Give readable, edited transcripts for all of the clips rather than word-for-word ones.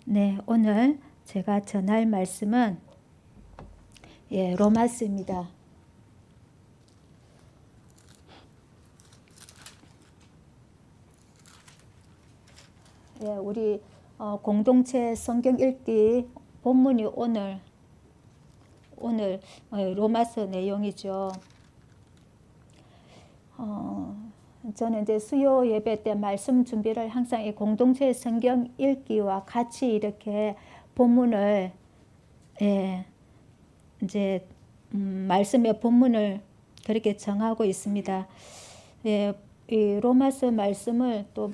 네, 오늘 제가 전할 말씀은 로마서입니다. 우리 공동체 성경 읽기 본문이 오늘 로마서 내용이죠. 저는 이제 수요 예배 때 말씀 준비를 항상 이 공동체 성경 읽기와 같이 이렇게 본문을 이제 말씀의 본문을 그렇게 정하고 있습니다. 이 로마서 말씀을 또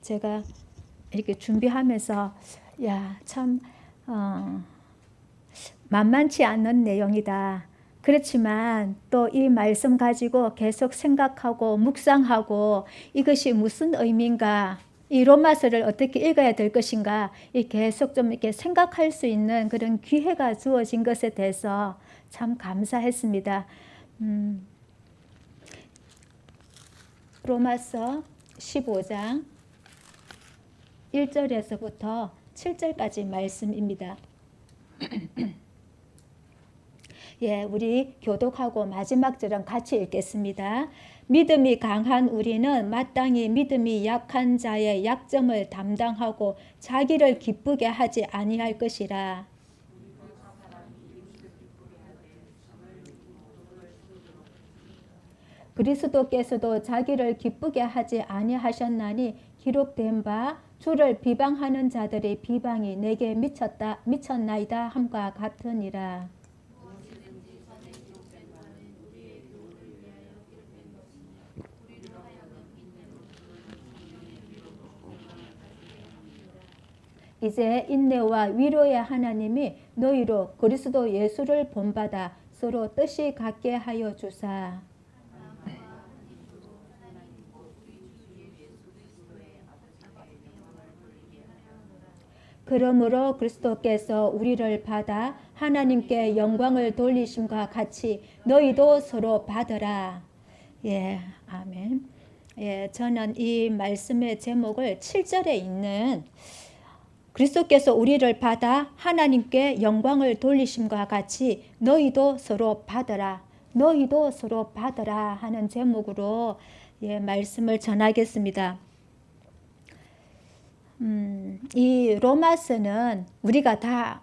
제가 이렇게 준비하면서 참 만만치 않은 내용이다. 그렇지만 또 이 말씀 가지고 계속 생각하고 묵상하고 이것이 무슨 의미인가, 이 로마서를 어떻게 읽어야 될 것인가, 이 계속 좀 이렇게 생각할 수 있는 그런 기회가 주어진 것에 대해서 참 감사했습니다. 로마서 15장 1절에서부터 7절까지 말씀입니다. 우리 교독하고 마지막 절은 같이 읽겠습니다. 믿음이 강한 우리는 마땅히 믿음이 약한 자의 약점을 담당하고 자기를 기쁘게 하지 아니할 것이라. 그리스도께서도 자기를 기쁘게 하지 아니하셨나니 기록된 바 주를 비방하는 자들의 비방이 내게 미쳤나이다 함과 같으니라. 이제 인내와 위로의 하나님이 너희로 그리스도 예수를 본받아 서로 뜻이 같게 하여 주사. 그러므로 그리스도께서 우리를 받아 하나님께 영광을 돌리심과 같이 너희도 서로 받으라. 아멘. 저는 이 말씀의 제목을 7절에 있는 그리스도께서 우리를 받아 하나님께 영광을 돌리심과 같이 너희도 서로 받으라. 너희도 서로 받으라 하는 제목으로 말씀을 전하겠습니다. 이 로마서는 우리가 다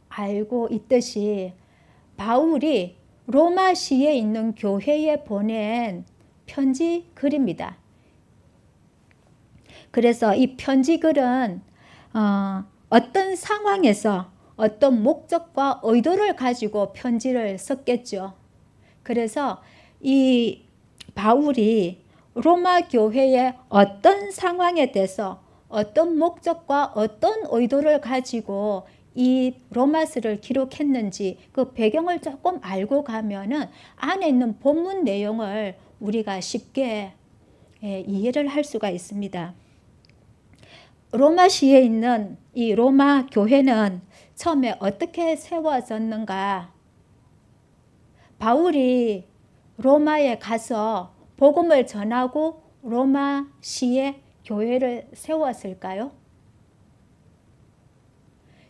알고 있듯이 바울이 로마시에 있는 교회에 보낸 편지 글입니다. 그래서 이 편지 글은 어떤 상황에서 어떤 목적과 의도를 가지고 편지를 썼겠죠. 그래서 이 바울이 로마 교회의 어떤 상황에 대해서 어떤 목적과 어떤 의도를 가지고 이 로마서를 기록했는지 그 배경을 조금 알고 가면은 안에 있는 본문 내용을 우리가 쉽게 이해를 할 수가 있습니다. 로마시에 있는 이 로마 교회는 처음에 어떻게 세워졌는가? 바울이 로마에 가서 복음을 전하고 로마시에 교회를 세웠을까요?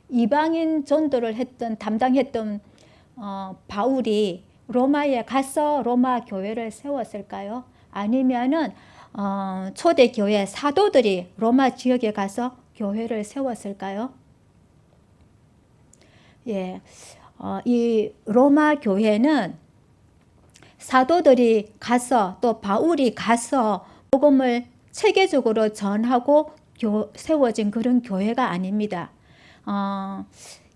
이방인 전도를 담당했던 바울이 로마에 가서 로마 교회를 세웠을까요? 아니면은 초대교회 사도들이 로마 지역에 가서 교회를 세웠을까요? 이 로마 교회는 사도들이 가서 또 바울이 가서 복음을 체계적으로 전하고 세워진 그런 교회가 아닙니다.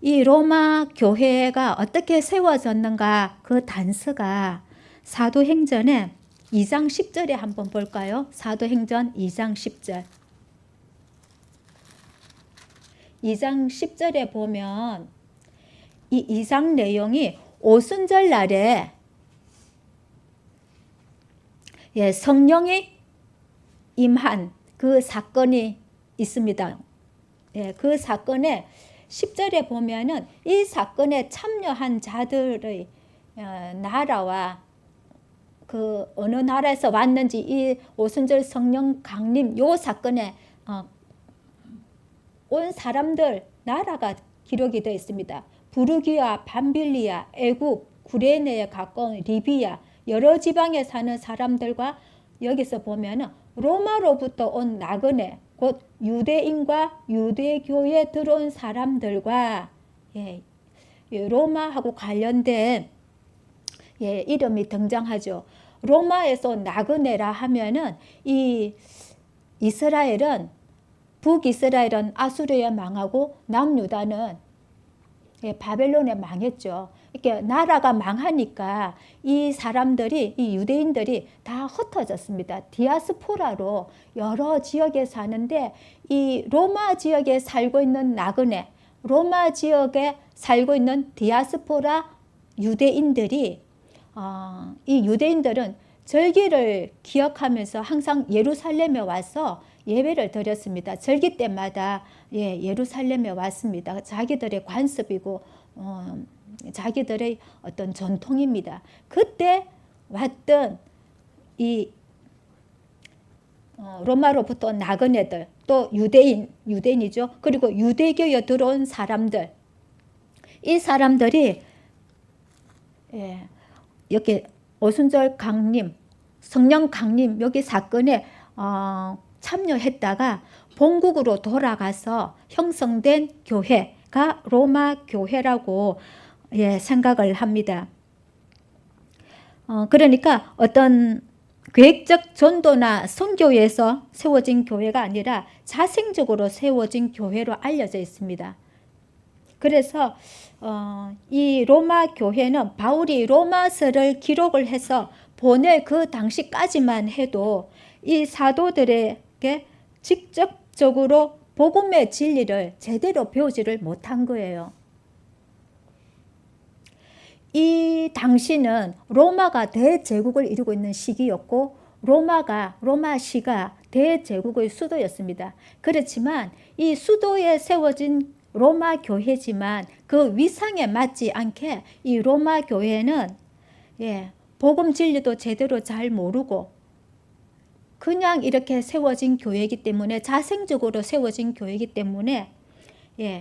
이 로마 교회가 어떻게 세워졌는가 그 단서가 사도행전에 2장 10절에 한번 볼까요? 사도행전 2장 10절. 2장 10절에 보면 이 2장 내용이 오순절 날에 성령이 임한 그 사건이 있습니다. 그 사건에 10절에 보면은 이 사건에 참여한 자들의 나라와 그 어느 나라에서 왔는지 이 오순절 성령 강림 요 사건에 온 사람들 나라가 기록이 되어 있습니다. 부르기아, 밤빌리아, 애굽, 구레네에 가까운 리비아 여러 지방에 사는 사람들과 여기서 보면은 로마로부터 온 나그네 곧 유대인과 유대교에 들어온 사람들과 로마하고 관련된 이름이 등장하죠. 로마에서 나그네라 하면은 이 이스라엘은 북이스라엘은 아수르에 망하고 남유다는 바벨론에 망했죠. 이렇게 나라가 망하니까 이 사람들이 이 유대인들이 다 흩어졌습니다. 디아스포라로 여러 지역에 사는데 이 로마 지역에 살고 있는 나그네, 로마 지역에 살고 있는 디아스포라 유대인들이 이 유대인들은 절기를 기억하면서 항상 예루살렘에 와서 예배를 드렸습니다. 절기 때마다 예루살렘에 왔습니다. 자기들의 관습이고 자기들의 어떤 전통입니다. 그때 왔던 이 로마로부터 나그네들 또 유대인이죠. 그리고 유대교에 들어온 사람들 이 사람들이 이렇게 오순절 강림, 성령 강림 여기 사건에 참여했다가 본국으로 돌아가서 형성된 교회가 로마 교회라고 생각을 합니다. 그러니까 어떤 계획적 전도나 선교에서 세워진 교회가 아니라 자생적으로 세워진 교회로 알려져 있습니다. 그래서 이 로마 교회는 바울이 로마서를 기록을 해서 보낼 그 당시까지만 해도 이 사도들에게 직접적으로 복음의 진리를 제대로 배우지를 못한 거예요. 이 당시는 로마가 대제국을 이루고 있는 시기였고 로마시가 대제국의 수도였습니다. 그렇지만 이 수도에 세워진 로마 교회지만 그 위상에 맞지 않게 이 로마 교회는 복음 진리도 제대로 잘 모르고 그냥 이렇게 세워진 교회이기 때문에 자생적으로 세워진 교회이기 때문에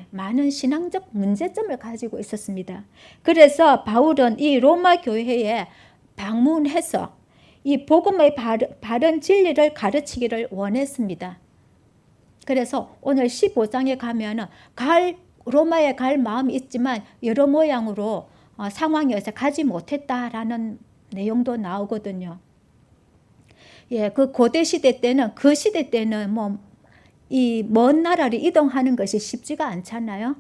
많은 신앙적 문제점을 가지고 있었습니다. 그래서 바울은 이 로마 교회에 방문해서 이 복음의 바른 진리를 가르치기를 원했습니다. 그래서 오늘 15장에 가면은 로마에 갈 마음이 있지만 여러 모양으로 상황이어서 가지 못했다라는 내용도 나오거든요. 그 고대 시대 때는 이 먼 나라를 이동하는 것이 쉽지가 않잖아요.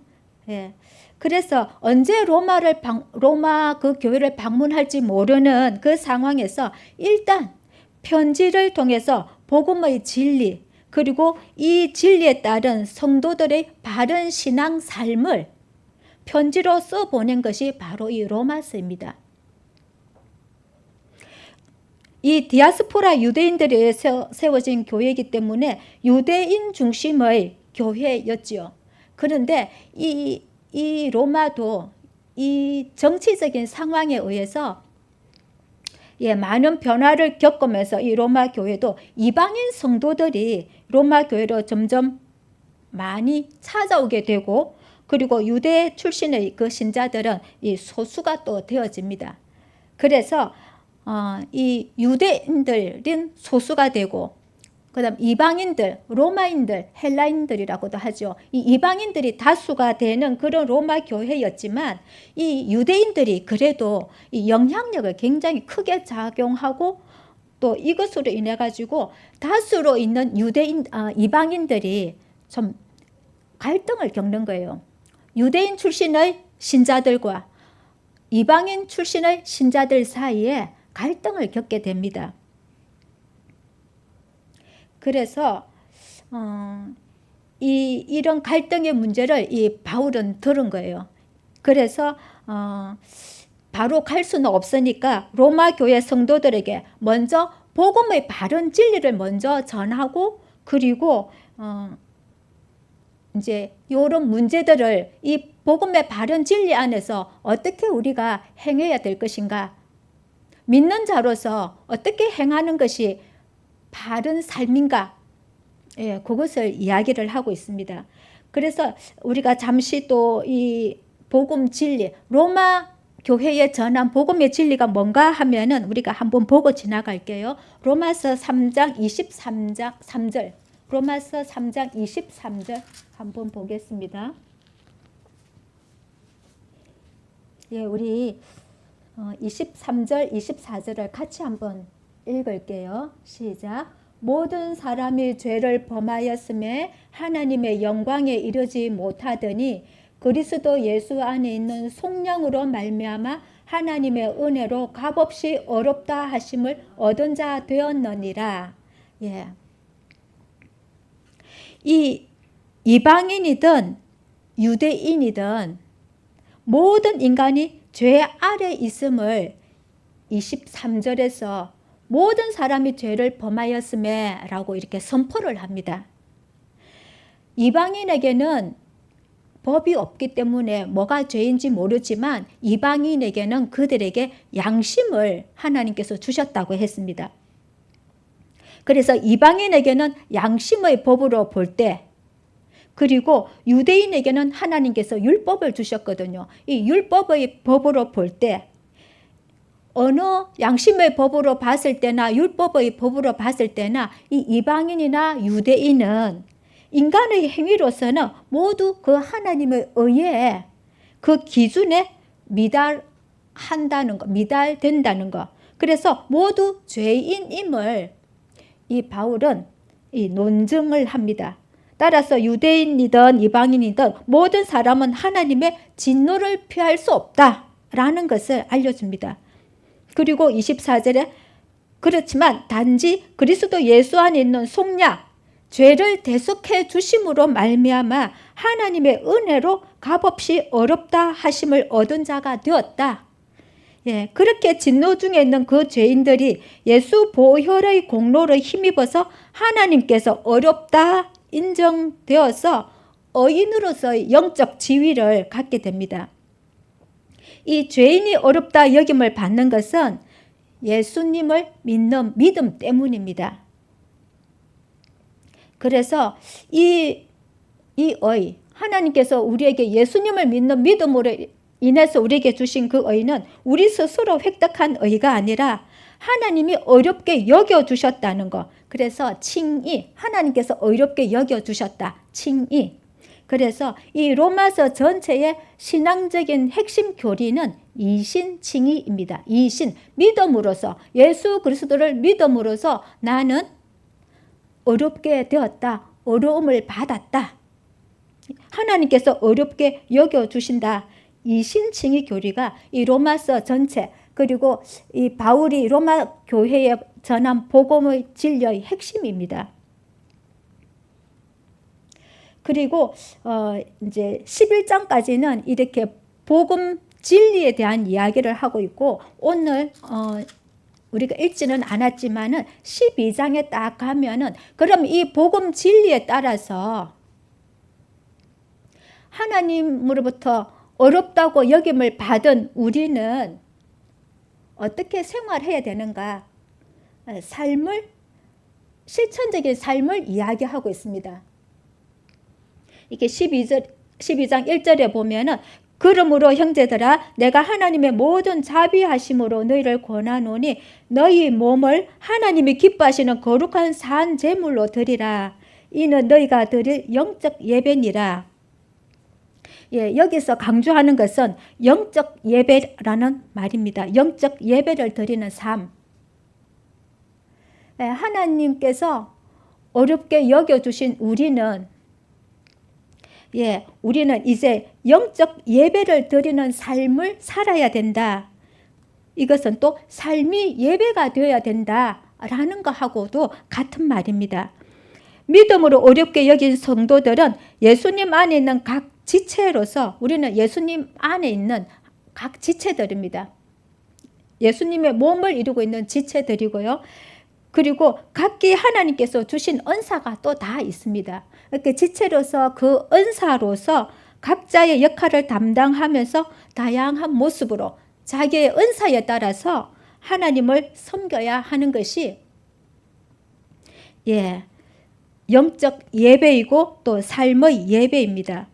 그래서 언제 로마 그 교회를 방문할지 모르는 그 상황에서 일단 편지를 통해서 복음의 진리 그리고 이 진리에 따른 성도들의 바른 신앙 삶을 편지로 써보낸 것이 바로 이 로마서입니다. 이 디아스포라 유대인들에 세워진 교회이기 때문에 유대인 중심의 교회였지요. 그런데 이 로마도 이 정치적인 상황에 의해서 많은 변화를 겪으면서 이 로마 교회도 이방인 성도들이 로마 교회로 점점 많이 찾아오게 되고 그리고 유대 출신의 그 신자들은 이 소수가 또 되어집니다. 그래서 이 유대인들은 소수가 되고 그다음 이방인들, 로마인들, 헬라인들이라고도 하죠. 이 이방인들이 다수가 되는 그런 로마 교회였지만 이 유대인들이 그래도 이 영향력을 굉장히 크게 작용하고 또 이것으로 인해 가지고 다수로 있는 이방인들이 좀 갈등을 겪는 거예요. 유대인 출신의 신자들과 이방인 출신의 신자들 사이에 갈등을 겪게 됩니다. 그래서 이런 갈등의 문제를 이 바울은 들은 거예요. 그래서 바로 갈 수는 없으니까 로마 교회 성도들에게 먼저 복음의 바른 진리를 먼저 전하고 그리고 이제 이런 문제들을 이 복음의 바른 진리 안에서 어떻게 우리가 행해야 될 것인가, 믿는 자로서 어떻게 행하는 것이 바른 삶인가, 예, 그것을 이야기를 하고 있습니다. 그래서 우리가 잠시 또 이 복음 진리, 로마 교회에 전한 복음의 진리가 뭔가 하면은 우리가 한번 보고 지나갈게요. 로마서 3장 3절. 로마서 3장 23절 한번 보겠습니다. 예, 우리 23절, 24절을 같이 한번 읽을게요. 시작. 모든 사람이 죄를 범하였음에 하나님의 영광에 이르지 못하더니 그리스도 예수 안에 있는 속량으로 말미암아 하나님의 은혜로 값없이 어렵다 하심을 얻은 자 되었느니라. 예. 이 이방인이든 유대인이든 모든 인간이 죄 아래 있음을 23절에서 모든 사람이 죄를 범하였음에 라고 이렇게 선포를 합니다. 이방인에게는 법이 없기 때문에 뭐가 죄인지 모르지만 이방인에게는 그들에게 양심을 하나님께서 주셨다고 했습니다. 그래서 이방인에게는 양심의 법으로 볼 때, 그리고 유대인에게는 하나님께서 율법을 주셨거든요. 이 율법의 법으로 볼 때 어느 양심의 법으로 봤을 때나 율법의 법으로 봤을 때나 이 이방인이나 유대인은 인간의 행위로서는 모두 그 하나님의 의에 그 기준에 미달한다는 것, 미달된다는 것. 그래서 모두 죄인임을 이 바울은 이 논증을 합니다. 따라서 유대인이든 이방인이든 모든 사람은 하나님의 진노를 피할 수 없다라는 것을 알려줍니다. 그리고 24절에 그렇지만 단지 그리스도 예수 안에 있는 속량, 죄를 대속해 주심으로 말미암아 하나님의 은혜로 값없이 어렵다 하심을 얻은 자가 되었다. 예, 그렇게 진노 중에 있는 그 죄인들이 예수 보혈의 공로를 힘입어서 하나님께서 어렵다 인정되어서 의인으로서의 영적 지위를 갖게 됩니다. 이 죄인이 어렵다 여김을 받는 것은 예수님을 믿는 믿음 때문입니다. 그래서 이 의, 하나님께서 우리에게 예수님을 믿는 믿음으로 인해서 우리에게 주신 그 의는 우리 스스로 획득한 의가 아니라 하나님이 어렵게 여겨주셨다는 것. 그래서 칭의, 하나님께서 어렵게 여겨주셨다. 칭의. 그래서 이 로마서 전체의 신앙적인 핵심 교리는 이신칭의입니다. 이신, 믿음으로서, 예수 그리스도를 믿음으로써 나는 어렵게 되었다. 어려움을 받았다. 하나님께서 어렵게 여겨주신다. 이신칭의 교리가 이 로마서 전체, 그리고 이 바울이 로마 교회에 전한 복음의 진리의 핵심입니다. 그리고 이제 11장까지는 이렇게 복음 진리에 대한 이야기를 하고 있고, 오늘 우리가 읽지는 않았지만은 12장에 딱 가면은 그럼 이 복음 진리에 따라서 하나님으로부터 어렵다고 여김을 받은 우리는 어떻게 생활해야 되는가? 실천적인 삶을 이야기하고 있습니다. 이게 12장 1절에 보면은 그러므로 형제들아 내가 하나님의 모든 자비하심으로 너희를 권하노니 너희 몸을 하나님이 기뻐하시는 거룩한 산 제물로 드리라. 이는 너희가 드릴 영적 예배니라. 예, 여기서 강조하는 것은 영적 예배라는 말입니다. 영적 예배를 드리는 삶. 예, 하나님께서 어렵게 여겨주신 우리는 우리는 이제 영적 예배를 드리는 삶을 살아야 된다. 이것은 또 삶이 예배가 되어야 된다라는 것하고도 같은 말입니다. 믿음으로 어렵게 여긴 성도들은 예수님 안에 있는 각 지체로서 우리는 예수님 안에 있는 각 지체들입니다. 예수님의 몸을 이루고 있는 지체들이고요. 그리고 각기 하나님께서 주신 은사가 또 다 있습니다. 이렇게 지체로서 그 은사로서 각자의 역할을 담당하면서 다양한 모습으로 자기의 은사에 따라서 하나님을 섬겨야 하는 것이 영적 예배이고 또 삶의 예배입니다.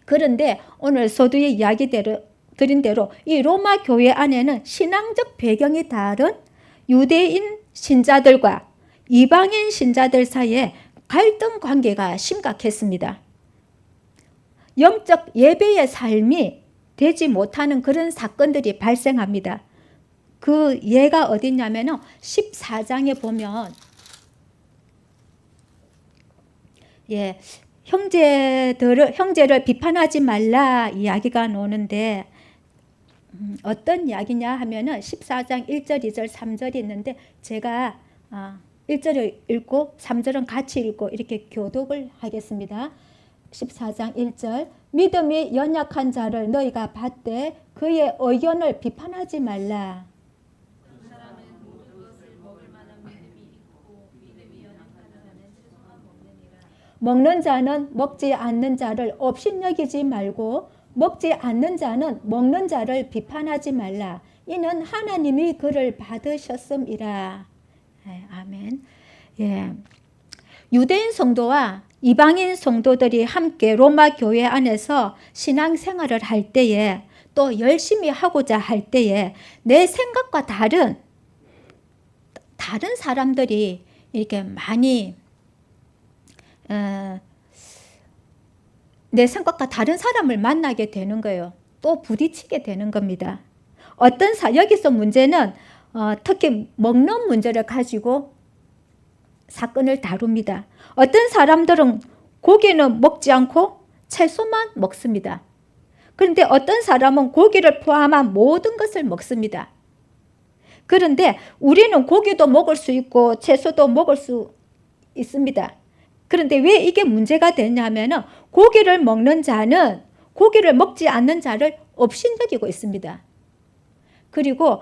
그런데 오늘 서두에 이야기대로 드린 대로 이 로마 교회 안에는 신앙적 배경이 다른 유대인 신자들과 이방인 신자들 사이에 갈등 관계가 심각했습니다. 영적 예배의 삶이 되지 못하는 그런 사건들이 발생합니다. 그 예가 어디냐면 14장에 보면 형제를 비판하지 말라 이야기가 나오는데 어떤 이야기냐 하면은 14장 1절, 2절, 3절이 있는데 제가 1절을 읽고 3절은 같이 읽고 이렇게 교독을 하겠습니다. 14장 1절 믿음이 연약한 자를 너희가 받되 그의 의견을 비판하지 말라. 먹는 자는 먹지 않는 자를 업신여기지 말고 먹지 않는 자는 먹는 자를 비판하지 말라. 이는 하나님이 그를 받으셨음이라. 아멘. 예. 유대인 성도와 이방인 성도들이 함께 로마 교회 안에서 신앙생활을 할 때에 또 열심히 하고자 할 때에 내 생각과 다른 사람들이 이렇게 많이 내 생각과 다른 사람을 만나게 되는 거예요. 또 부딪히게 되는 겁니다. 여기서 문제는 특히 먹는 문제를 가지고 사건을 다룹니다. 어떤 사람들은 고기는 먹지 않고 채소만 먹습니다. 그런데 어떤 사람은 고기를 포함한 모든 것을 먹습니다. 그런데 우리는 고기도 먹을 수 있고 채소도 먹을 수 있습니다. 그런데 왜 이게 문제가 되냐면 고기를 먹는 자는 고기를 먹지 않는 자를 업신여기고 있습니다. 그리고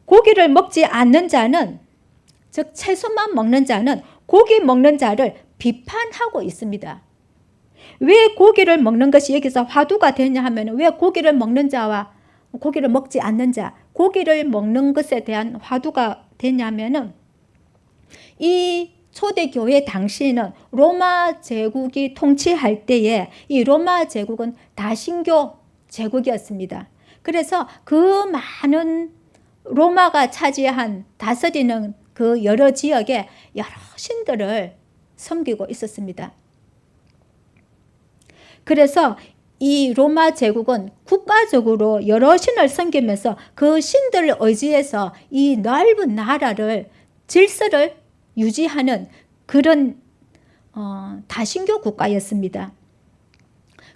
고기를 먹지 않는 자는, 즉 채소만 먹는 자는 고기 먹는 자를 비판하고 있습니다. 왜 고기를 먹는 것이 여기서 화두가 되냐 하면 왜 고기를 먹는 자와 고기를 먹지 않는 자, 고기를 먹는 것에 대한 화두가 되냐면은 이 초대교회 당시에는 로마 제국이 통치할 때에 이 로마 제국은 다신교 제국이었습니다. 그래서 그 많은 로마가 차지한 다스리는 그 여러 지역에 여러 신들을 섬기고 있었습니다. 그래서 이 로마 제국은 국가적으로 여러 신을 섬기면서 그 신들을 의지해서 이 넓은 나라를 질서를 유지하는 그런 다신교 국가였습니다.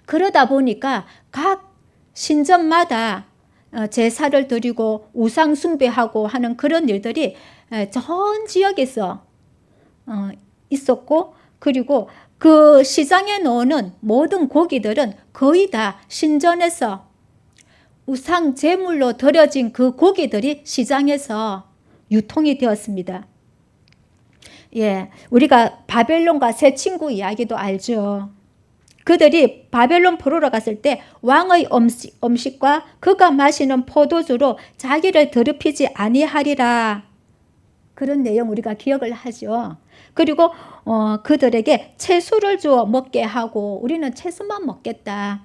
그러다 보니까 각 신전마다 제사를 드리고 우상 숭배하고 하는 그런 일들이 전 지역에서 있었고, 그리고 그 시장에 나오는 모든 고기들은 거의 다 신전에서 우상 제물로 드려진 그 고기들이 시장에서 유통이 되었습니다. 예, 우리가 바벨론과 세 친구 이야기도 알죠. 그들이 바벨론 포로로 갔을 때 왕의 음식과 그가 마시는 포도주로 자기를 더럽히지 아니하리라. 그런 내용 우리가 기억을 하죠. 그리고 그들에게 채소를 주어 먹게 하고 우리는 채소만 먹겠다.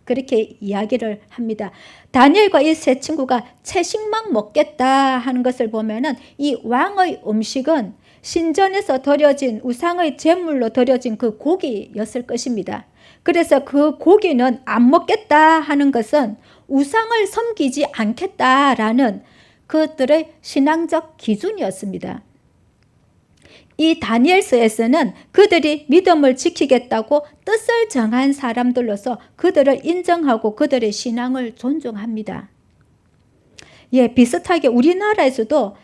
그렇게 이야기를 합니다. 다니엘과 이 세 친구가 채식만 먹겠다 하는 것을 보면은 이 왕의 음식은 신전에서 드려진 우상의 제물로 드려진 그 고기였을 것입니다. 그래서 그 고기는 안 먹겠다 하는 것은 우상을 섬기지 않겠다라는 그들의 신앙적 기준이었습니다. 이 다니엘서에서는 그들이 믿음을 지키겠다고 뜻을 정한 사람들로서 그들을 인정하고 그들의 신앙을 존중합니다. 예, 비슷하게 우리나라에서도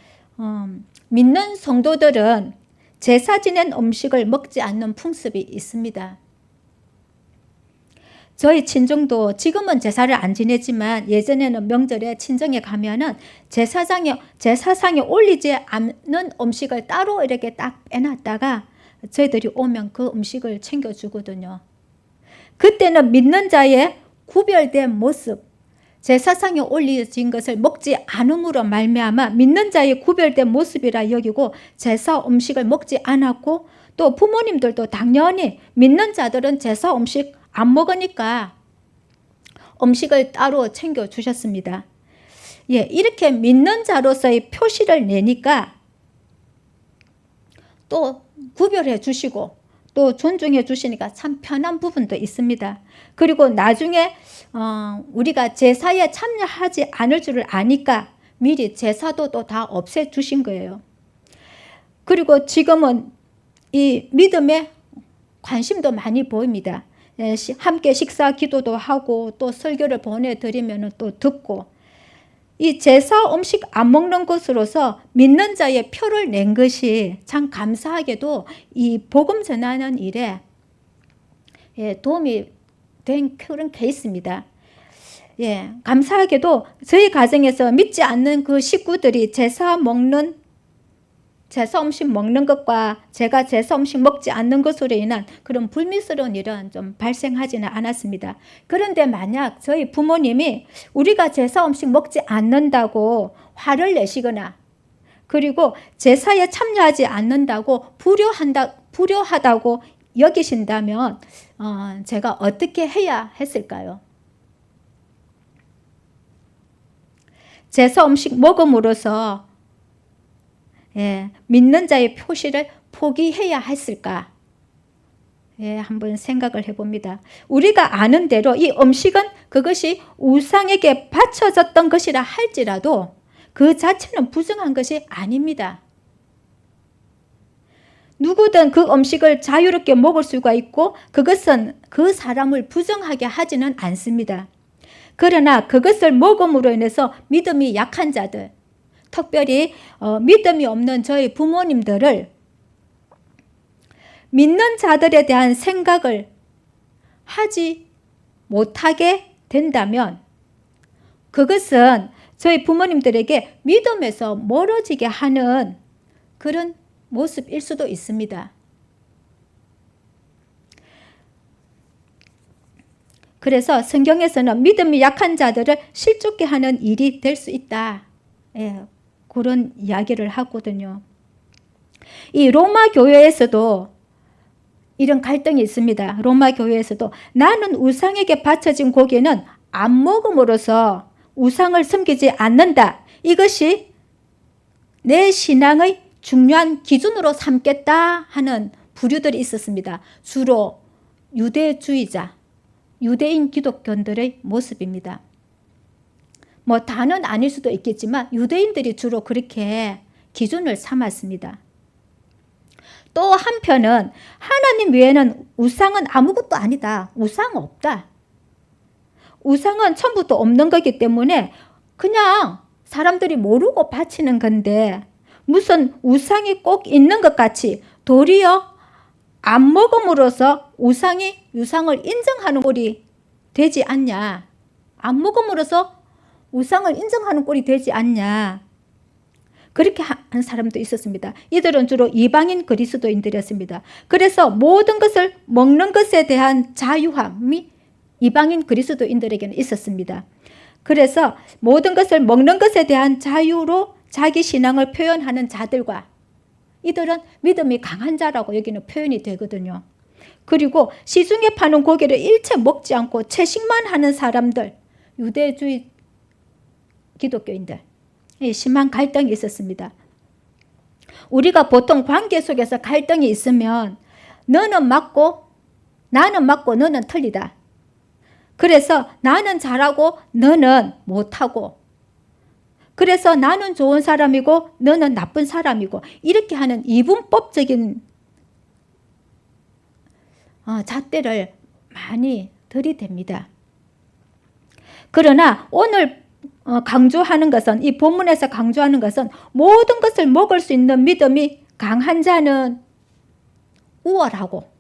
믿는 성도들은 제사 지낸 음식을 먹지 않는 풍습이 있습니다. 저희 친정도 지금은 제사를 안 지내지만 예전에는 명절에 친정에 가면은 제사상에 올리지 않는 음식을 따로 이렇게 딱 빼놨다가 저희들이 오면 그 음식을 챙겨주거든요. 그때는 믿는 자의 구별된 모습, 제사상에 올려진 것을 먹지 않음으로 말미암아 믿는 자의 구별된 모습이라 여기고 제사 음식을 먹지 않았고, 또 부모님들도 당연히 믿는 자들은 제사 음식 안 먹으니까 음식을 따로 챙겨 주셨습니다. 예, 이렇게 믿는 자로서의 표시를 내니까 또 구별해 주시고 또 존중해 주시니까 참 편한 부분도 있습니다. 그리고 나중에 우리가 제사에 참여하지 않을 줄을 아니까 미리 제사도 또 다 없애 주신 거예요. 그리고 지금은 이 믿음에 관심도 많이 보입니다. 함께 식사 기도도 하고 또 설교를 보내드리면 또 듣고, 이 제사 음식 안 먹는 것으로서 믿는 자의 표를 낸 것이 참 감사하게도 이 복음 전하는 일에 도움이 된 그런 케이스입니다. 예, 감사하게도 저희 가정에서 믿지 않는 그 식구들이 제사 음식 먹는 것과 제가 제사 음식 먹지 않는 것으로 인한 그런 불미스러운 일은 좀 발생하지는 않았습니다. 그런데 만약 저희 부모님이 우리가 제사 음식 먹지 않는다고 화를 내시거나, 그리고 제사에 참여하지 않는다고 불효하다고 여기신다면 제가 어떻게 해야 했을까요? 제사 음식 먹음으로써 믿는 자의 표시를 포기해야 했을까? 한번 생각을 해봅니다. 우리가 아는 대로 이 음식은 그것이 우상에게 바쳐졌던 것이라 할지라도 그 자체는 부정한 것이 아닙니다. 누구든 그 음식을 자유롭게 먹을 수가 있고 그것은 그 사람을 부정하게 하지는 않습니다. 그러나 그것을 먹음으로 인해서 믿음이 약한 자들, 특별히 믿음이 없는 저희 부모님들을 믿는 자들에 대한 생각을 하지 못하게 된다면 그것은 저희 부모님들에게 믿음에서 멀어지게 하는 그런 모습일 수도 있습니다. 그래서 성경에서는 믿음이 약한 자들을 실족게 하는 일이 될 수 있다. 그런 이야기를 하거든요. 이 로마 교회에서도 이런 갈등이 있습니다. 로마 교회에서도 나는 우상에게 바쳐진 고기는 안 먹음으로써 우상을 섬기지 않는다. 이것이 내 신앙의 중요한 기준으로 삼겠다 하는 부류들이 있었습니다. 주로 유대주의자, 유대인 기독교인들의 모습입니다. 뭐 다는 아닐 수도 있겠지만 유대인들이 주로 그렇게 기준을 삼았습니다. 또 한편은 하나님 외에는 우상은 아무것도 아니다. 우상 없다. 우상은 처음부터 없는 거기 때문에 그냥 사람들이 모르고 바치는 건데 무슨 우상이 꼭 있는 것 같이 도리어 안 먹음으로써 우상을 인정하는 꼴이 되지 않냐. 안 먹음으로써 우상을 인정하는 꼴이 되지 않냐. 그렇게 하는 사람도 있었습니다. 이들은 주로 이방인 그리스도인들이었습니다. 그래서 모든 것을 먹는 것에 대한 자유함이 이방인 그리스도인들에게는 있었습니다. 그래서 모든 것을 먹는 것에 대한 자유로 자기 신앙을 표현하는 자들과 이들은 믿음이 강한 자라고 여기는 표현이 되거든요. 그리고 시중에 파는 고기를 일체 먹지 않고 채식만 하는 사람들, 유대주의 기독교인들, 심한 갈등이 있었습니다. 우리가 보통 관계 속에서 갈등이 있으면 너는 맞고 나는 맞고 너는 틀리다. 그래서 나는 잘하고 너는 못하고, 그래서 나는 좋은 사람이고 너는 나쁜 사람이고, 이렇게 하는 이분법적인 잣대를 많이 들이댑니다. 그러나 오늘 강조하는 것은, 이 본문에서 강조하는 것은 모든 것을 먹을 수 있는 믿음이 강한 자는 우월하고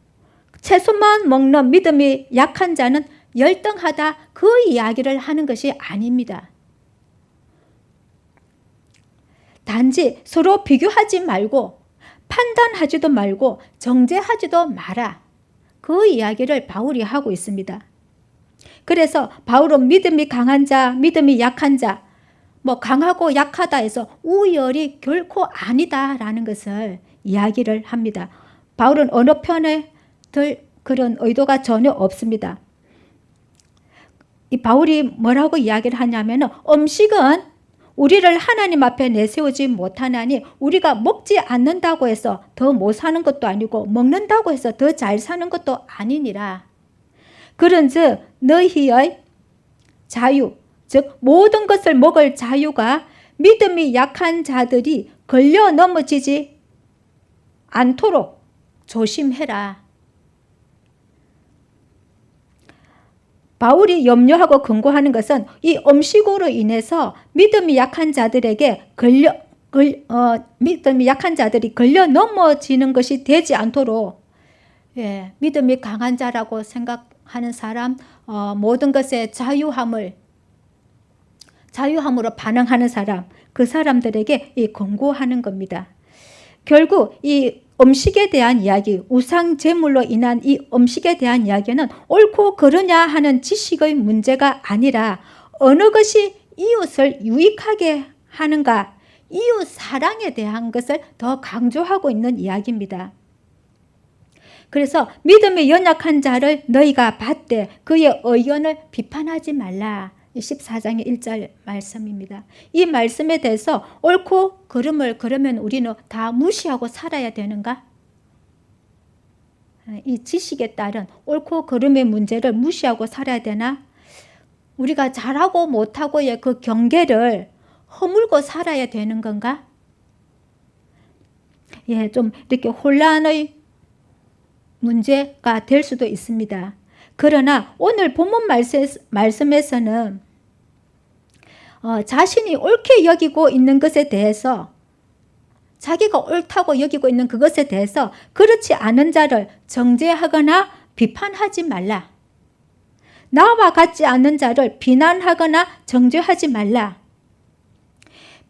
채소만 먹는 믿음이 약한 자는 열등하다, 그 이야기를 하는 것이 아닙니다. 단지 서로 비교하지 말고 판단하지도 말고 정죄하지도 마라, 그 이야기를 바울이 하고 있습니다. 그래서 바울은 믿음이 강한 자, 믿음이 약한 자, 강하고 약하다 해서 우열이 결코 아니다라는 것을 이야기를 합니다. 바울은 어느 편에 들 그런 의도가 전혀 없습니다. 이 바울이 뭐라고 이야기를 하냐면 음식은 우리를 하나님 앞에 내세우지 못하나니 우리가 먹지 않는다고 해서 더 못 사는 것도 아니고 먹는다고 해서 더 잘 사는 것도 아니니라. 그런즉 너희의 자유, 즉 모든 것을 먹을 자유가 믿음이 약한 자들이 걸려 넘어지지 않도록 조심해라. 바울이 염려하고 근거하는 것은 이 음식으로 인해서 믿음이 약한 자들에게 믿음이 약한 자들이 걸려 넘어지는 것이 되지 않도록, 믿음이 강한 자라고 생각하는 사람, 모든 것에 자유함으로 반응하는 사람, 그 사람들에게 이 권고하는 겁니다. 결국 이 음식에 대한 이야기, 우상 제물로 인한 이 음식에 대한 이야기는 옳고 그르냐 하는 지식의 문제가 아니라 어느 것이 이웃을 유익하게 하는가, 이웃 사랑에 대한 것을 더 강조하고 있는 이야기입니다. 그래서 믿음이 연약한 자를 너희가 받되 그의 의견을 비판하지 말라. 14장의 1절 말씀입니다. 이 말씀에 대해서 옳고 그름을 그러면 우리는 다 무시하고 살아야 되는가? 이 지식에 따른 옳고 그름의 문제를 무시하고 살아야 되나? 우리가 잘하고 못하고의 그 경계를 허물고 살아야 되는 건가? 좀 이렇게 혼란의 문제가 될 수도 있습니다. 그러나 오늘 본문 말씀에서는 자신이 옳게 여기고 있는 것에 대해서, 자기가 옳다고 여기고 있는 그것에 대해서 그렇지 않은 자를 정죄하거나 비판하지 말라. 나와 같지 않은 자를 비난하거나 정죄하지 말라.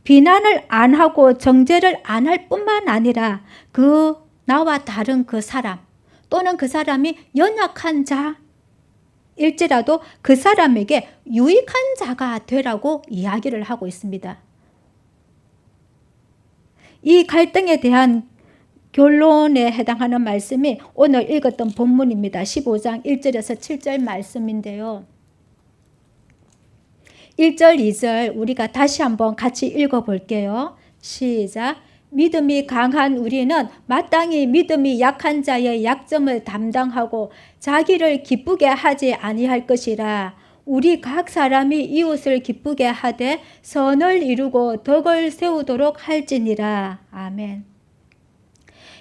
비난을 안 하고 정죄를 안 할 뿐만 아니라 그 나와 다른 그 사람 또는 그 사람이 연약한 자일지라도 그 사람에게 유익한 자가 되라고 이야기를 하고 있습니다. 이 갈등에 대한 결론에 해당하는 말씀이 오늘 읽었던 본문입니다. 15장 1절에서 7절 말씀인데요. 1절, 2절 우리가 다시 한번 같이 읽어볼게요. 시작. 믿음이 강한 우리는 마땅히 믿음이 약한 자의 약점을 담당하고 자기를 기쁘게 하지 아니할 것이라. 우리 각 사람이 이웃을 기쁘게 하되 선을 이루고 덕을 세우도록 할지니라. 아멘.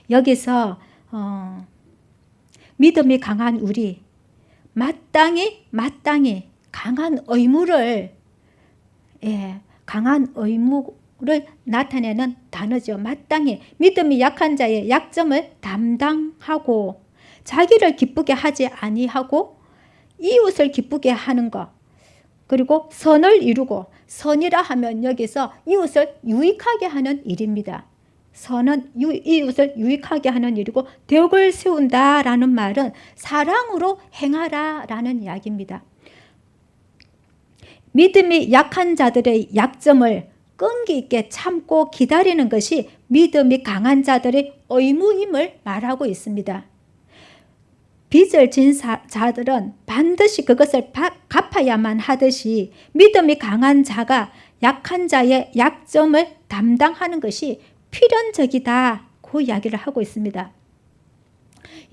여기서 믿음이 강한 우리, 마땅히 강한 의무를 나타내는 단어죠. 마땅히 믿음이 약한 자의 약점을 담당하고 자기를 기쁘게 하지 아니하고 이웃을 기쁘게 하는 것, 그리고 선을 이루고, 선이라 하면 여기서 이웃을 유익하게 하는 일입니다. 선은 이웃을 유익하게 하는 일이고, 덕을 세운다라는 말은 사랑으로 행하라라는 이야기입니다. 믿음이 약한 자들의 약점을 끈기 있게 참고 기다리는 것이 믿음이 강한 자들의 의무임을 말하고 있습니다. 빚을 진 자들은 반드시 그것을 갚아야만 하듯이 믿음이 강한 자가 약한 자의 약점을 담당하는 것이 필연적이다. 그 이야기를 하고 있습니다.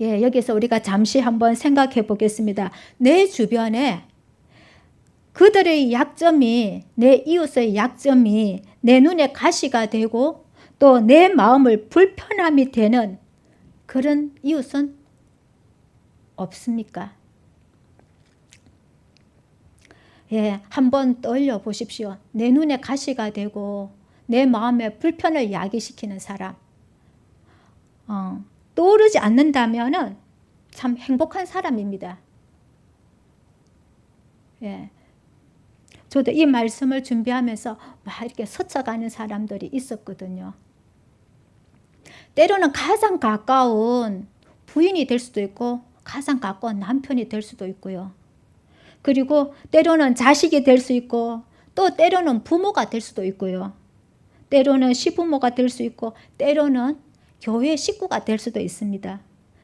여기서 우리가 잠시 한번 생각해 보겠습니다. 내 주변에 그들의 약점이, 내 이웃의 약점이 내 눈에 가시가 되고 또 내 마음을 불편함이 되는 그런 이웃은 없습니까? 한번 떠올려 보십시오. 내 눈에 가시가 되고 내 마음에 불편을 야기시키는 사람. 떠오르지 않는다면 참 행복한 사람입니다. 저도 이 말씀을 준비하면서 막 이렇게 스쳐가는 사람들이 있었거든요. 때로는 가장 가까운 부인이 될 수도 있고 가장 가까운 남편이 될 수도 있고요. 그리고 때로는 자식이 될 수 있고 또 때로는 부모가 될 수도 있고요. 때로는 시부모가 될 수 있고 때로는 교회 식구가 될 수도 있습니다.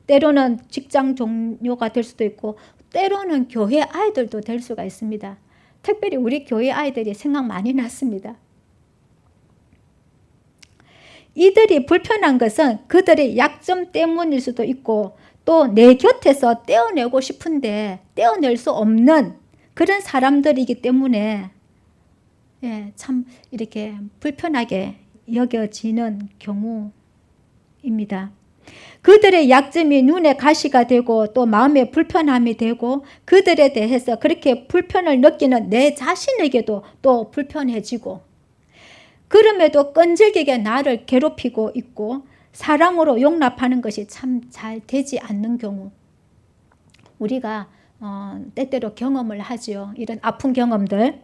때로는 직장 동료가 될 수도 있고 때로는 교회 아이들도 될 수가 있습니다. 특별히 우리 교회 아이들이 생각 많이 났습니다. 이들이 불편한 것은 그들의 약점 때문일 수도 있고 또 내 곁에서 떼어내고 싶은데 떼어낼 수 없는 그런 사람들이기 때문에 참 이렇게 불편하게 여겨지는 경우입니다. 그들의 약점이 눈에 가시가 되고 또 마음에 불편함이 되고 그들에 대해서 그렇게 불편을 느끼는 내 자신에게도 또 불편해지고 그럼에도 끈질기게 나를 괴롭히고 있고 사랑으로 용납하는 것이 참 잘 되지 않는 경우 우리가 때때로 경험을 하죠. 이런 아픈 경험들.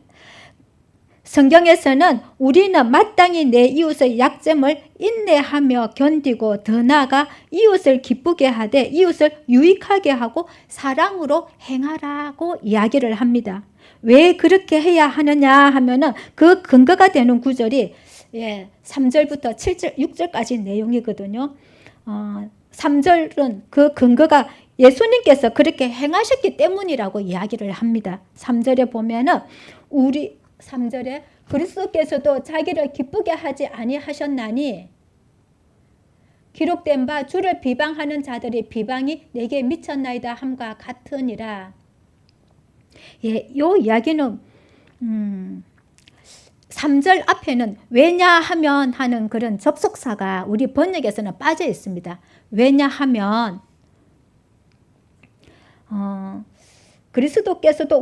성경에서는 우리는 마땅히 내 이웃의 약점을 인내하며 견디고 더 나아가 이웃을 기쁘게 하되 이웃을 유익하게 하고 사랑으로 행하라고 이야기를 합니다. 왜 그렇게 해야 하느냐 하면은 그 근거가 되는 구절이 3절부터 7절, 6절까지 내용이거든요. 3절은 그 근거가 예수님께서 그렇게 행하셨기 때문이라고 이야기를 합니다. 3절에 보면은 3절에 그리스도께서도 자기를 기쁘게 하지 아니하셨나니 기록된 바 주를 비방하는 자들의 비방이 내게 미쳤나이다 함과 같으니라. 요 이야기는 3절 앞에는 왜냐하면 하는 그런 접속사가 우리 번역에서는 빠져 있습니다. 왜냐하면 그리스도께서도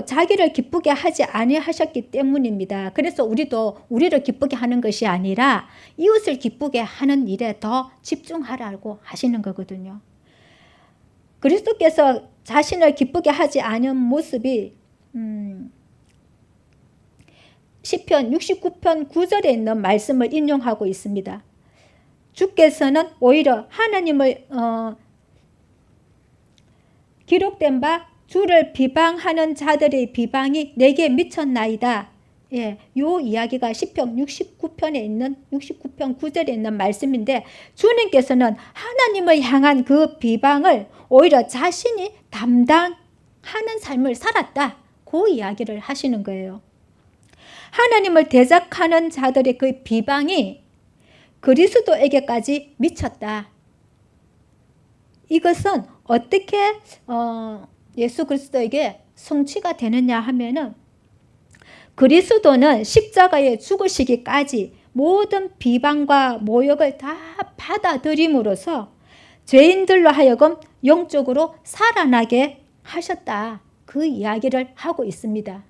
자기를 기쁘게 하지 아니하셨기 때문입니다. 그래서 우리도 우리를 기쁘게 하는 것이 아니라 이웃을 기쁘게 하는 일에 더 집중하라고 하시는 거거든요. 그리스도께서 자신을 기쁘게 하지 않은 모습이 시편 69편 9절에 있는 말씀을 인용하고 있습니다. 주께서는 오히려 하나님을 기록된 바 주를 비방하는 자들의 비방이 내게 미쳤나이다. 요 이야기가 시편 69편에 있는 69편 9절에 있는 말씀인데 주님께서는 하나님을 향한 그 비방을 오히려 자신이 담당하는 삶을 살았다. 그 이야기를 하시는 거예요. 하나님을 대적하는 자들의 그 비방이 그리스도에게까지 미쳤다. 이것은 어떻게 예수 그리스도에게 성취가 되느냐 하면은 그리스도는 십자가에 죽으시기까지 모든 비방과 모욕을 다 받아들임으로써 죄인들로 하여금 영적으로 살아나게 하셨다. 그 이야기를 하고 있습니다.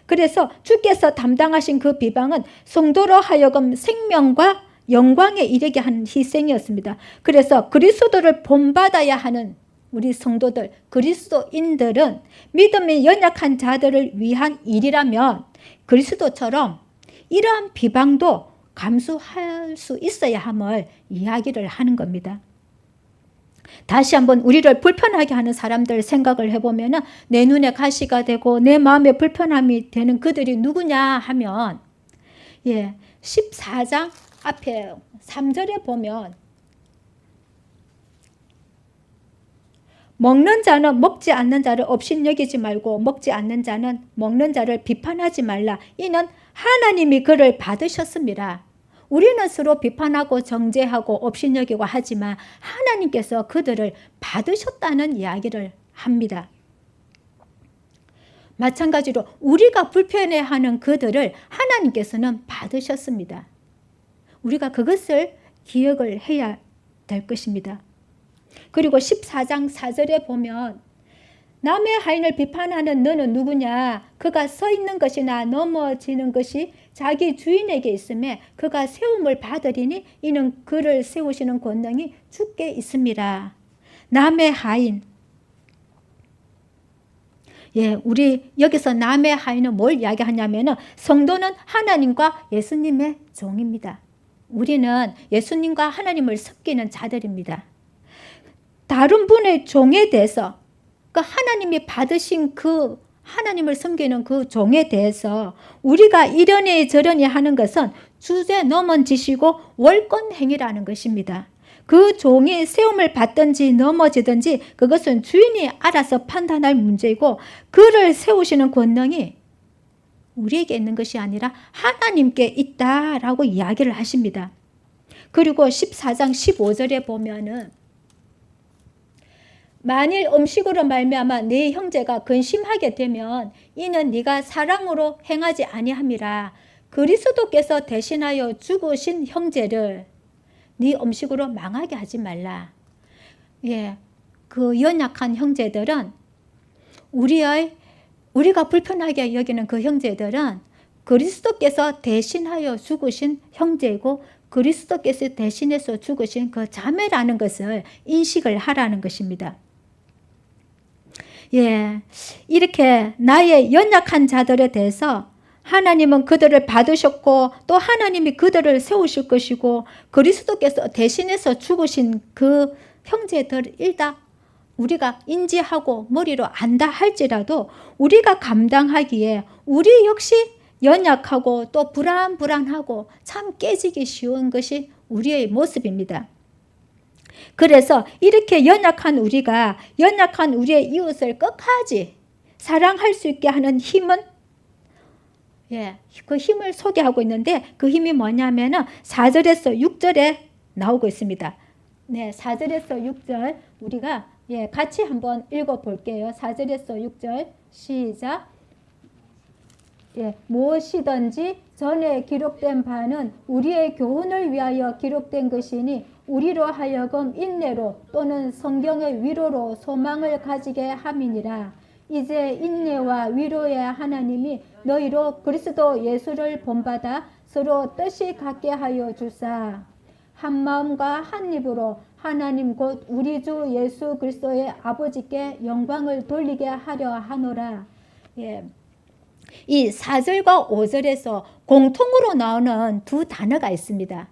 그래서 주께서 담당하신 그 비방은 성도로 하여금 생명과 영광에 이르게 하는 희생이었습니다. 그래서 그리스도를 본받아야 하는 우리 성도들, 그리스도인들은 믿음이 연약한 자들을 위한 일이라면 그리스도처럼 이러한 비방도 감수할 수 있어야 함을 이야기를 하는 겁니다. 다시 한번 우리를 불편하게 하는 사람들 생각을 해보면 내 눈에 가시가 되고 내 마음에 불편함이 되는 그들이 누구냐 하면 14장 앞에 3절에 보면 먹는 자는 먹지 않는 자를 업신여기지 말고 먹지 않는 자는 먹는 자를 비판하지 말라. 이는 하나님이 그를 받으셨습니다. 우리는 서로 비판하고 정죄하고 업신여기고 하지만 하나님께서 그들을 받으셨다는 이야기를 합니다. 마찬가지로 우리가 불편해하는 그들을 하나님께서는 받으셨습니다. 우리가 그것을 기억을 해야 될 것입니다. 그리고 14장 4절에 보면 남의 하인을 비판하는 너는 누구냐? 그가 서 있는 것이나 넘어지는 것이 자기 주인에게 있음에 그가 세움을 받으리니 이는 그를 세우시는 권능이 주께 있습니다. 남의 하인. 우리 여기서 남의 하인은 뭘 이야기하냐면은 성도는 하나님과 예수님의 종입니다. 우리는 예수님과 하나님을 섬기는 자들입니다. 다른 분의 종에 대해서 그 하나님이 받으신 그 하나님을 섬기는 그 종에 대해서 우리가 이러니 저러니 하는 것은 주제 넘어지시고 월권 행위라는 것입니다. 그 종이 세움을 받든지 넘어지든지 그것은 주인이 알아서 판단할 문제이고, 그를 세우시는 권능이 우리에게 있는 것이 아니라 하나님께 있다라고 이야기를 하십니다. 그리고 14장 15절에 보면은 만일 음식으로 말미암아 네 형제가 근심하게 되면 이는 네가 사랑으로 행하지 아니함이라. 그리스도께서 대신하여 죽으신 형제를 네 음식으로 망하게 하지 말라. 예, 그 연약한 형제들은 우리가 불편하게 여기는 그 형제들은 그리스도께서 대신하여 죽으신 형제이고 그리스도께서 대신해서 죽으신 그 자매라는 것을 인식을 하라는 것입니다. 예, 이렇게 나의 연약한 자들에 대해서 하나님은 그들을 받으셨고 또 하나님이 그들을 세우실 것이고 그리스도께서 대신해서 죽으신 그 형제들을 다 우리가 인지하고 머리로 안다 할지라도 우리가 감당하기에 우리 역시 연약하고 또 불안하고 참 깨지기 쉬운 것이 우리의 모습입니다. 그래서 이렇게 연약한 우리의 이웃을 끝까지 사랑할 수 있게 하는 힘은, 그 힘을 소개하고 있는데 그 힘이 뭐냐면은 4절에서 6절에 나오고 있습니다. 네, 4절에서 6절 우리가 같이 한번 읽어볼게요. 4절에서 6절 시작. 무엇이든지 전에 기록된 바는 우리의 교훈을 위하여 기록된 것이니 우리로 하여금 인내로 또는 성경의 위로로 소망을 가지게 함이니라. 이제 인내와 위로의 하나님이 너희로 그리스도 예수를 본받아 서로 뜻이 같게 하여 주사 한 마음과 한 입으로 하나님 곧 우리 주 예수 그리스도의 아버지께 영광을 돌리게 하려 하노라. 이 4절과 5절에서 공통으로 나오는 두 단어가 있습니다.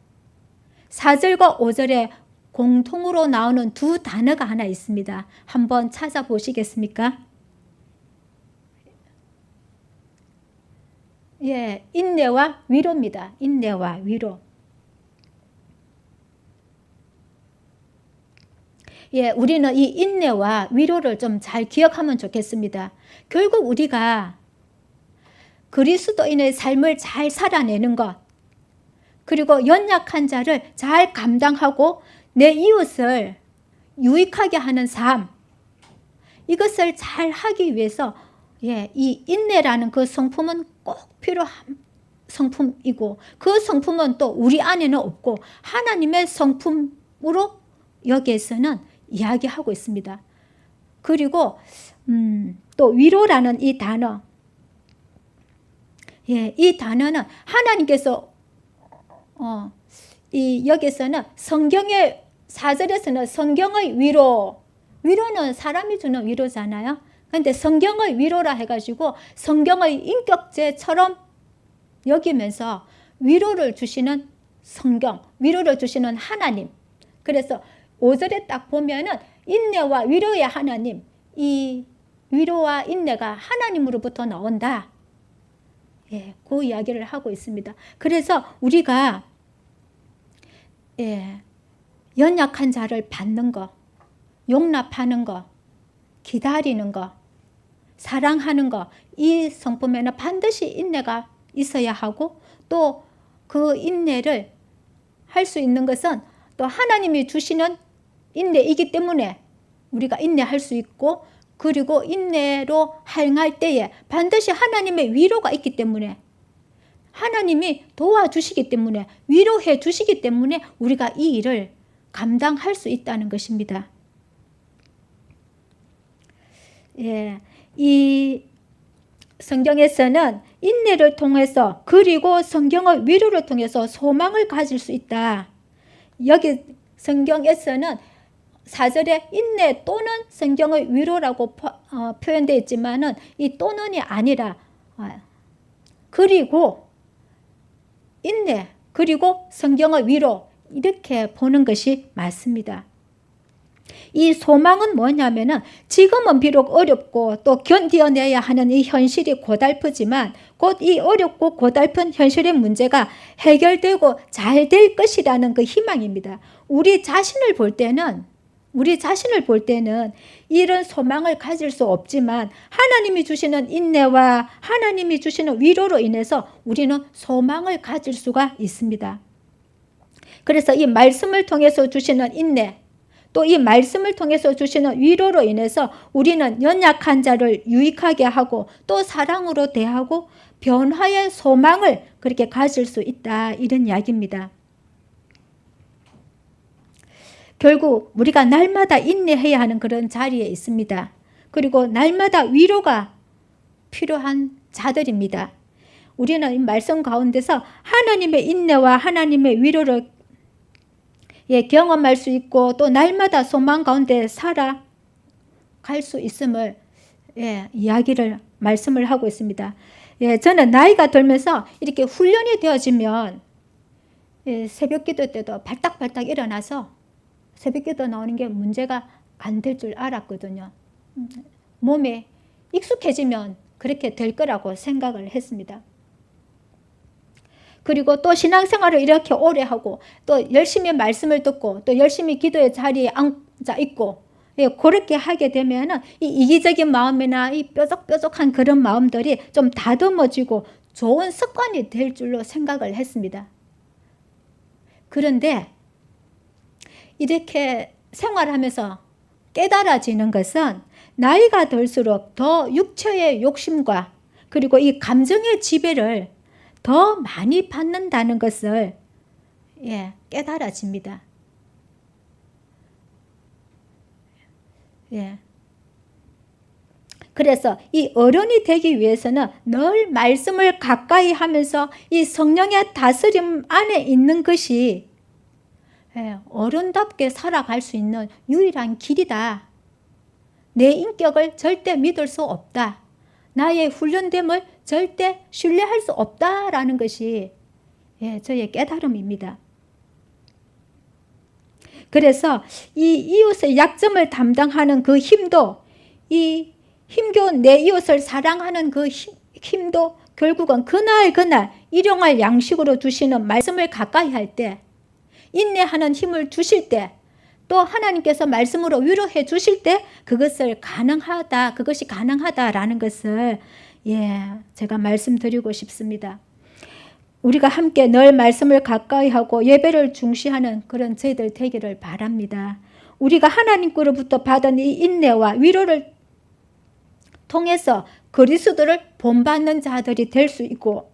4절과 5절에 공통으로 나오는 두 단어가 하나 있습니다. 한번 찾아보시겠습니까? 인내와 위로입니다. 인내와 위로. 우리는 이 인내와 위로를 좀 잘 기억하면 좋겠습니다. 결국 우리가 그리스도인의 삶을 잘 살아내는 것, 그리고 연약한 자를 잘 감당하고 내 이웃을 유익하게 하는 삶, 이것을 잘 하기 위해서 이 인내라는 그 성품은 꼭 필요한 성품이고 그 성품은 또 우리 안에는 없고 하나님의 성품으로 여기에서는 이야기하고 있습니다. 그리고 또 위로라는 이 단어, 이 단어는 하나님께서 여기서는 성경의 4절에서는 성경의 위로는 사람이 주는 위로잖아요. 그런데 성경의 위로라 해가지고 성경의 인격체처럼 여기면서 위로를 주시는 성경, 위로를 주시는 하나님. 그래서 5절에 딱 보면은 인내와 위로의 하나님, 이 위로와 인내가 하나님으로부터 나온다. 그 이야기를 하고 있습니다. 그래서 우리가 연약한 자를 받는 거, 용납하는 거, 기다리는 거, 사랑하는 거, 이 성품에는 반드시 인내가 있어야 하고 또 그 인내를 할 수 있는 것은 또 하나님이 주시는 인내이기 때문에 우리가 인내할 수 있고, 그리고 인내로 행할 때에 반드시 하나님의 위로가 있기 때문에, 하나님이 도와주시기 때문에, 위로해 주시기 때문에 우리가 이 일을 감당할 수 있다는 것입니다. 이 성경에서는 인내를 통해서 그리고 성경의 위로를 통해서 소망을 가질 수 있다. 여기 성경에서는 4절에 인내 또는 성경의 위로라고 표현되어 있지만은 이 또는이 아니라 그리고 인내 그리고 성경의 위로 이렇게 보는 것이 맞습니다. 이 소망은 뭐냐면은 지금은 비록 어렵고 또 견뎌내야 하는 이 현실이 고달프지만 곧 이 어렵고 고달픈 현실의 문제가 해결되고 잘 될 것이라는 그 희망입니다. 우리 자신을 볼 때는 이런 소망을 가질 수 없지만 하나님이 주시는 인내와 하나님이 주시는 위로로 인해서 우리는 소망을 가질 수가 있습니다. 그래서 이 말씀을 통해서 주시는 인내, 또 이 말씀을 통해서 주시는 위로로 인해서 우리는 연약한 자를 유익하게 하고 또 사랑으로 대하고 변화의 소망을 그렇게 가질 수 있다, 이런 이야기입니다. 결국 우리가 날마다 인내해야 하는 그런 자리에 있습니다. 그리고 날마다 위로가 필요한 자들입니다. 우리는 이 말씀 가운데서 하나님의 인내와 하나님의 위로를 경험할 수 있고 또 날마다 소망 가운데 살아갈 수 있음을 말씀을 하고 있습니다. 저는 나이가 들면서 이렇게 훈련이 되어지면 새벽 기도 때도 발딱발딱 일어나서 새벽 기도 나오는 게 문제가 안 될 줄 알았거든요. 몸에 익숙해지면 그렇게 될 거라고 생각을 했습니다. 그리고 또 신앙생활을 이렇게 오래 하고 또 열심히 말씀을 듣고 또 열심히 기도의 자리에 앉아 있고 그렇게 하게 되면 이 이기적인 마음이나 이 뾰족뾰족한 그런 마음들이 좀 다듬어지고 좋은 습관이 될 줄로 생각을 했습니다. 그런데 이렇게 생활하면서 깨달아지는 것은 나이가 들수록 더 육체의 욕심과 그리고 이 감정의 지배를 더 많이 받는다는 것을 깨달아집니다. 그래서 이 어른이 되기 위해서는 늘 말씀을 가까이 하면서 이 성령의 다스림 안에 있는 것이 어른답게 살아갈 수 있는 유일한 길이다. 내 인격을 절대 믿을 수 없다. 나의 훈련됨을 절대 신뢰할 수 없다라는 것이 저의 깨달음입니다. 그래서 이 이웃의 약점을 담당하는 그 힘도, 이 힘겨운 내 이웃을 사랑하는 그 힘도 결국은 그날 일용할 양식으로 주시는 말씀을 가까이 할 때, 인내하는 힘을 주실 때, 또 하나님께서 말씀으로 위로해 주실 때 그것이 가능하다라는 것을 제가 말씀드리고 싶습니다. 우리가 함께 늘 말씀을 가까이 하고 예배를 중시하는 그런 저희들 되기를 바랍니다. 우리가 하나님께로부터 받은 이 인내와 위로를 통해서 그리스도를 본받는 자들이 될 수 있고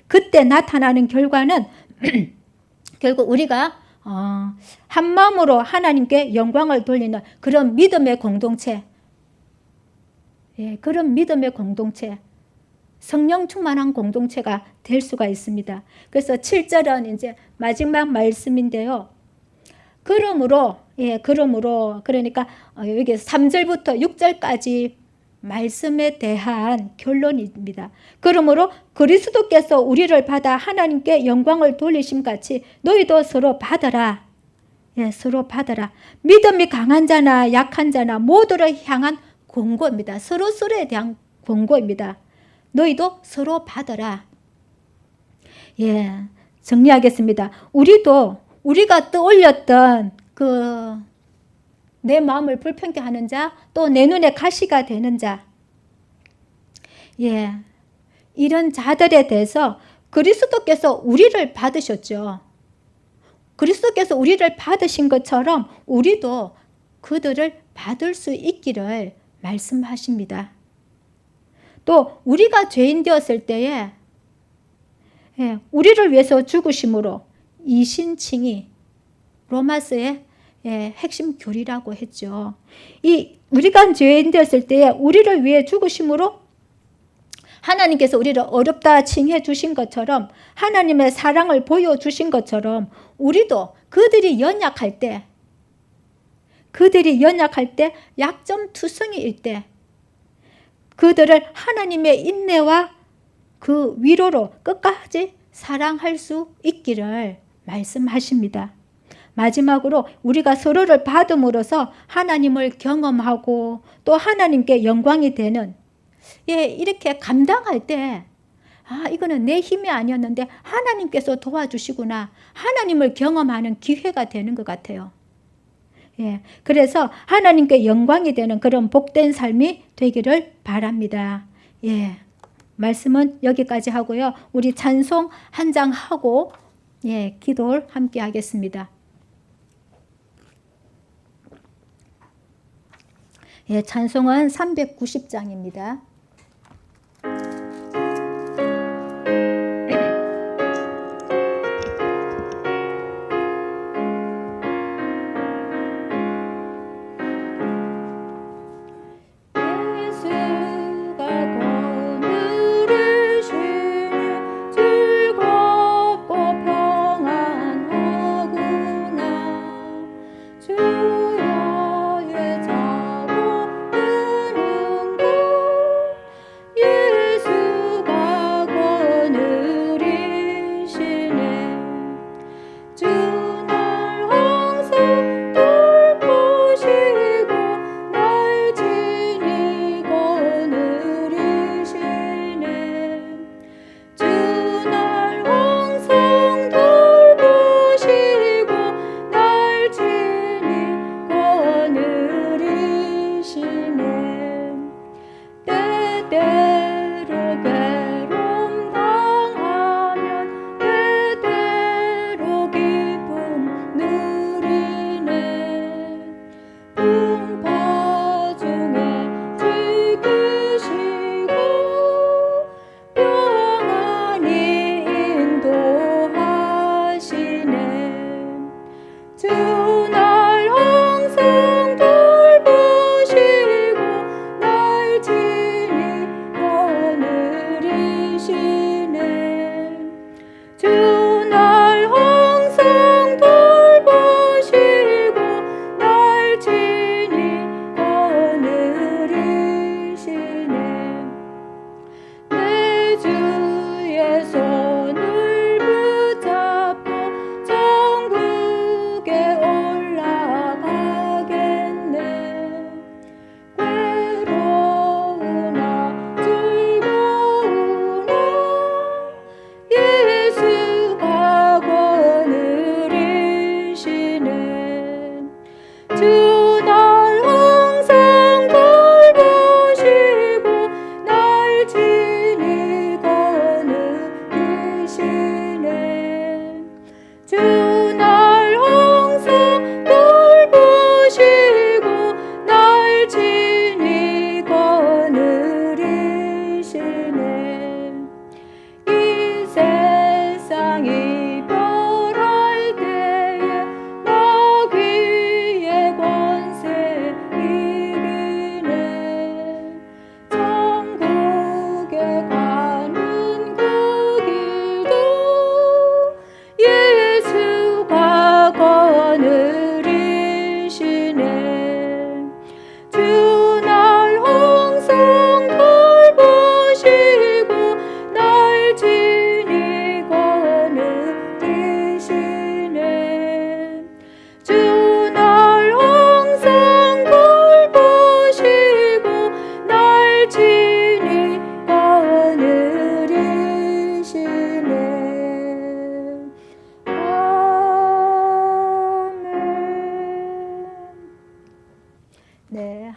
그때 나타나는 결과는 결국 우리가 한 마음으로 하나님께 영광을 돌리는 그런 믿음의 공동체, 그런 믿음의 공동체, 성령 충만한 공동체가 될 수가 있습니다. 그래서 7절은 이제 마지막 말씀인데요. 그러므로 그러니까 여기 3절부터 6절까지 말씀에 대한 결론입니다. 그러므로 그리스도께서 우리를 받아 하나님께 영광을 돌리심 같이 너희도 서로 받아라. 서로 받아라. 믿음이 강한 자나 약한 자나 모두를 향한 권고입니다. 서로서로에 대한 권고입니다. 너희도 서로 받아라. 정리하겠습니다. 우리가 떠올렸던 내 마음을 불편케 하는 자, 또 내 눈에 가시가 되는 자, 이런 자들에 대해서 그리스도께서 우리를 받으셨죠. 그리스도께서 우리를 받으신 것처럼 우리도 그들을 받을 수 있기를 말씀하십니다. 또 우리가 죄인 되었을 때에 우리를 위해서 죽으심으로 이신칭이 로마서의 핵심 교리라고 했죠. 우리가 죄인 되었을 때에 우리를 위해 죽으심으로 하나님께서 우리를 어렵다 칭해 주신 것처럼 하나님의 사랑을 보여주신 것처럼 우리도 그들이 연약할 때 약점투성이일 때 그들을 하나님의 인내와 그 위로로 끝까지 사랑할 수 있기를 말씀하십니다. 마지막으로 우리가 서로를 받음으로써 하나님을 경험하고 또 하나님께 영광이 되는, 예, 이렇게 감당할 때 이거는 내 힘이 아니었는데 하나님께서 도와주시구나, 하나님을 경험하는 기회가 되는 것 같아요. 예, 그래서 하나님께 영광이 되는 그런 복된 삶이 되기를 바랍니다. 예, 말씀은 여기까지 하고요. 우리 찬송 한 장 하고 예, 기도를 함께 하겠습니다. 예, 찬송은 390장입니다.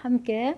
함께